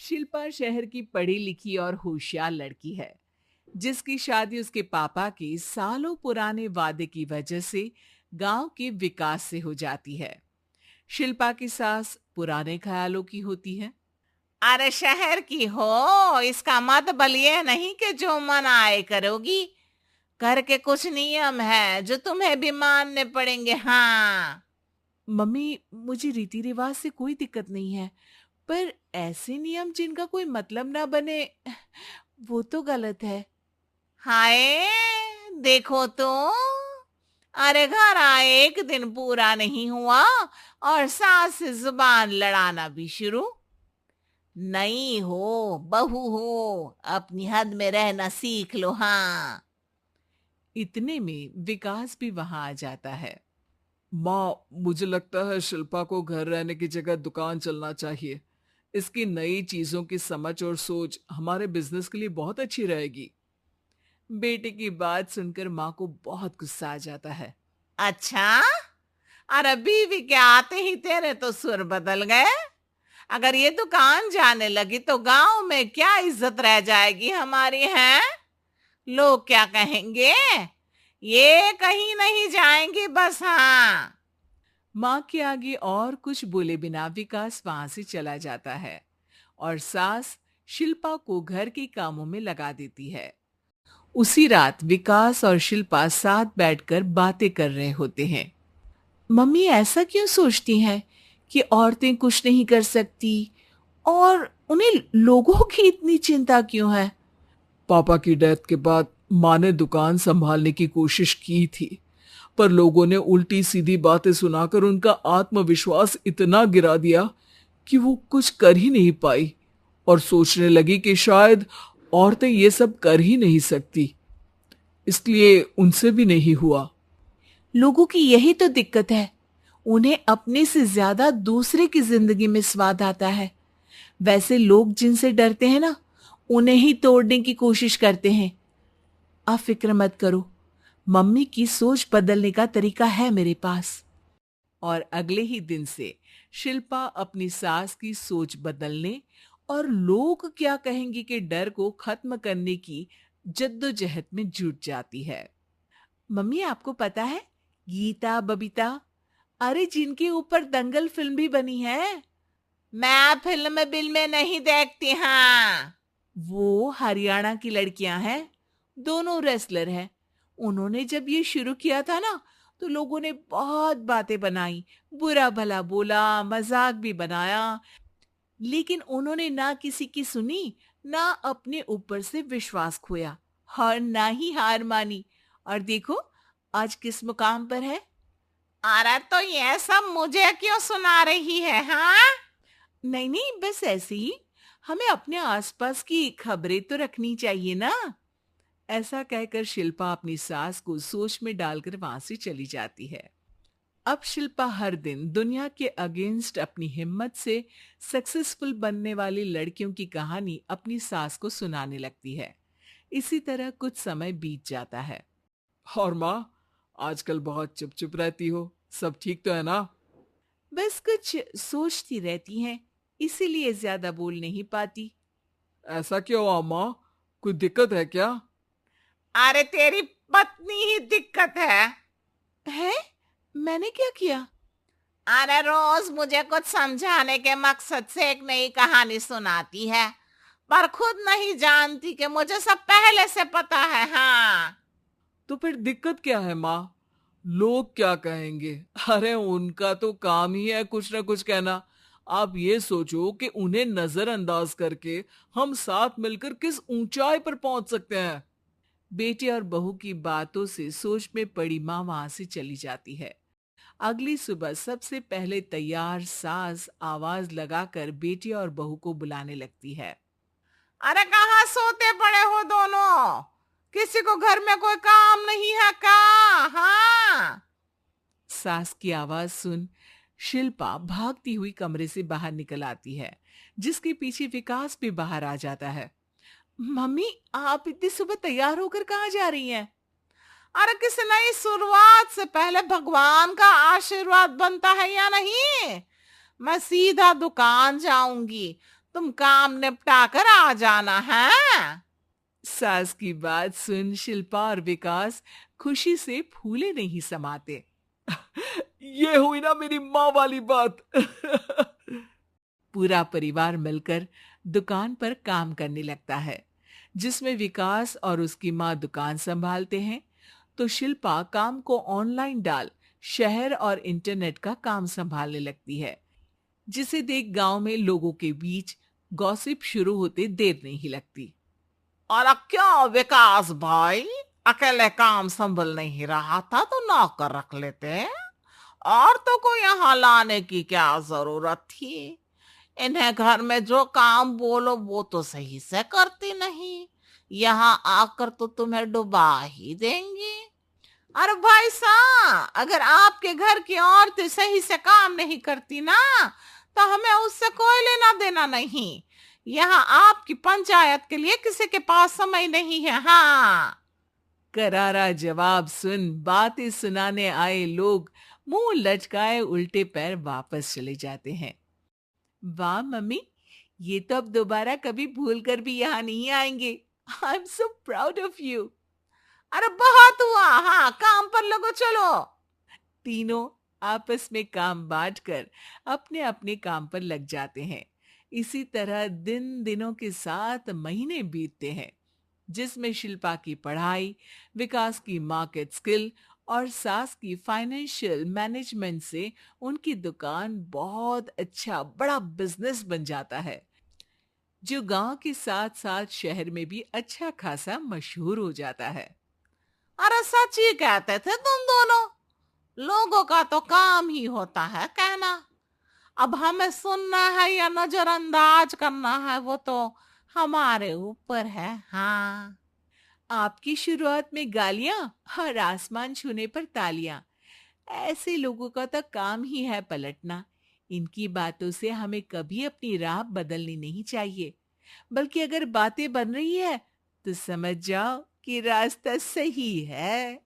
शिल्पा शहर की पढ़ी लिखी और होशियार लड़की है, जिसकी शादी उसके पापा के सालों पुराने वादे की वजह से गांव के विकास से हो जाती है। शिल्पा की सास पुराने ख्यालों की होती है। अरे शहर की हो, इसका मतलब ये नहीं कि जो मन आए करोगी। घर के कुछ नियम है जो तुम्हें भी मानने पड़ेंगे। हाँ। मम्मी, मुझे रीति रिवाज से कोई दिक्कत नहीं है, पर ऐसे नियम जिनका कोई मतलब ना बने, वो तो गलत है। हाय, देखो तो। अरे घर आए एक दिन पूरा नहीं हुआ और सास से जुबान लड़ाना भी शुरू। नहीं हो, बहू हो, अपनी हद में रहना सीख लो। हाँ। इतने में विकास भी वहां आ जाता है। माँ, मुझे लगता है शिल्पा को घर रहने की जगह दुकान चलना चाहिए। इसकी नई चीजों की समझ और सोच हमारे बिजनेस के लिए बहुत अच्छी रहेगी। बेटे की बात सुनकर माँ को बहुत गुस्सा आ जाता है। अच्छा। अरे बीवी के आते ही तेरे तो सुर बदल गए। अगर ये दुकान जाने लगी तो गांव में क्या इज्जत रह जाएगी हमारी। है, लोग क्या कहेंगे। ये कहीं नहीं जाएंगी बस। हाँ। माँ के आगे और कुछ बोले बिना विकास वहां से चला जाता है और सास शिल्पा को घर के कामों में लगा देती है। उसी रात विकास और शिल्पा साथ बैठकर बातें कर रहे होते हैं। मम्मी ऐसा क्यों सोचती हैं कि औरतें कुछ नहीं कर सकती, और उन्हें लोगों की इतनी चिंता क्यों है? पापा की डेथ के बाद माँ ने दुकान संभालने की कोशिश की थी, पर लोगों ने उल्टी सीधी बातें सुनाकर उनका आत्मविश्वास इतना गिरा दिया कि वो कुछ कर ही नहीं पाई और सोचने लगी कि शायद औरतें ये सब कर ही नहीं सकती, इसलिए उनसे भी नहीं हुआ। लोगों की यही तो दिक्कत है, उन्हें अपने से ज्यादा दूसरे की जिंदगी में स्वाद आता है। वैसे लोग जिनसे डरते हैं ना, उन्हें ही तोड़ने की कोशिश करते हैं। आप फिक्र मत करो, मम्मी की सोच बदलने का तरीका है मेरे पास। और अगले ही दिन से शिल्पा अपनी सास की सोच बदलने और लोग क्या कहेंगे के डर को खत्म करने की जद्दोजहद में जुट जाती है। मम्मी, आपको पता है, गीता बबीता, अरे जिनके ऊपर दंगल फिल्म भी बनी है, मैं फिल्म बिल में नहीं देखती। हाँ। वो हरियाणा की लड़कियां हैं। दोनों रेसलर हैं। उन्होंने जब ये शुरू किया था ना, तो लोगों ने बहुत बातें बनाई, बुरा भला बोला, मजाक भी बनाया, लेकिन उन्होंने ना किसी की सुनी, ना अपने ऊपर से विश्वास खोया और ना ही हार मानी। और देखो, आज किस मुकाम पर है। अरे तो ये सब मुझे क्यों सुना रही है। हाँ। नहीं नहीं, बस ऐसे ही, हमें अपने आसपास की खबरें तो रखनी चाहिए ना। ऐसा कहकर शिल्पा अपनी सास को सोच में डालकर वहां से चली जाती है। अब शिल्पा हर दिन दुनिया के अगेंस्ट अपनी हिम्मत से सक्सेसफुल बनने वाली लड़कियों की कहानी अपनी सास को सुनाने लगती है। इसी तरह कुछ समय बीत जाता है। और माँ, आजकल बहुत चुप चुप रहती हो, सब ठीक तो है ना? बस कुछ सोचती रहती हैं, इसीलिए ज्यादा बोल नहीं पाती। ऐसा क्यों हुआ माँ? कोई दिक्कत है क्या? अरे तेरी पत्नी ही दिक्कत है? मैंने क्या किया? अरे रोज मुझे कुछ समझाने के मकसद से एक नई कहानी सुनाती है, पर खुद नहीं जानती कि मुझे सब पहले से पता है। हाँ। तो फिर दिक्कत क्या है माँ? लोग क्या कहेंगे? अरे उनका तो काम ही है कुछ ना कुछ कहना। आप ये सोचो कि उन्हें नजरअंदाज करके हम साथ मिलकर किस ऊंचाई पर पहुंच सकते हैं। बेटे और बहू की बातों से सोच में पड़ी माँ वहां से चली जाती है। अगली सुबह सबसे पहले तैयार सास आवाज लगाकर बेटे और बहू को बुलाने लगती है। अरे कहाँ सोते पड़े हो दोनों? किसी को घर में कोई काम नहीं है का? हाँ। सास की आवाज सुन शिल्पा भागती हुई कमरे से बाहर निकल आती है, जिसके पीछे विकास भी बाहर आ जाता है। मम्मी, आप इतनी सुबह तैयार होकर कहाँ जा रही हैं? अरे किसी नई शुरुआत से पहले भगवान का आशीर्वाद बनता है या नहीं? मैं सीधा दुकान जाऊंगी। तुम काम निपटा कर आ जाना है। सास की बात सुन शिल्पा और विकास खुशी से फूले नहीं समाते। ये हुई ना मेरी माँ वाली बात। पूरा परिवार मिलकर दुकान पर काम करने लगता है, जिसमें विकास और उसकी माँ दुकान संभालते हैं, तो शिल्पा काम को ऑनलाइन डाल शहर और इंटरनेट का काम संभालने लगती है, जिसे देख गांव में लोगों के बीच गॉसिप शुरू होते देर नहीं लगती। और अब क्या विकास भाई, अकेले काम संभल नहीं रहा था तो नौकर रख लेते, और तो कोई यहाँ लाने की क्या जरूरत थी। इन्हें घर में जो काम बोलो वो तो सही से करती नहीं, यहाँ आकर तो तुम्हें डुबा ही देंगी। अरे भाई साहब, अगर आपके घर की औरतें सही से काम नहीं करती ना, तो हमें उससे कोई लेना देना नहीं। यहाँ आपकी पंचायत के लिए किसी के पास समय नहीं है। हाँ। करारा जवाब सुन बातें सुनाने आए लोग मुंह लटकाए उल्टे पैर वापस चले जाते हैं। वाह मम्मी, ये तो अब दोबारा कभी भूल कर भी यहाँ नहीं आएंगे। I am so proud of you. अरे बहुत हुआ, हाँ काम पर लगो चलो। तीनों आपस में काम बांटकर अपने अपने काम पर लग जाते हैं। इसी तरह दिन दिनों के साथ महीने बीतते हैं, जिसमें शिल्पा की पढ़ाई, विकास की मार्केट स्किल और सास की फाइनेंशियल मैनेजमेंट से उनकी दुकान बहुत अच्छा बड़ा बिजनेस बन जाता है, जो गांव के साथ साथ शहर में भी अच्छा खासा मशहूर हो जाता है। अरे सच ही कहते थे तुम दोनों, लोगों का तो काम ही होता है कहना। अब हमें सुनना है या नजरअंदाज करना है वो तो हमारे ऊपर है। हाँ। आपकी शुरुआत में गालियां और आसमान छूने पर तालियां, ऐसे लोगों का तो काम ही है पलटना। इनकी बातों से हमें कभी अपनी राह बदलनी नहीं चाहिए, बल्कि अगर बातें बन रही है तो समझ जाओ कि रास्ता सही है।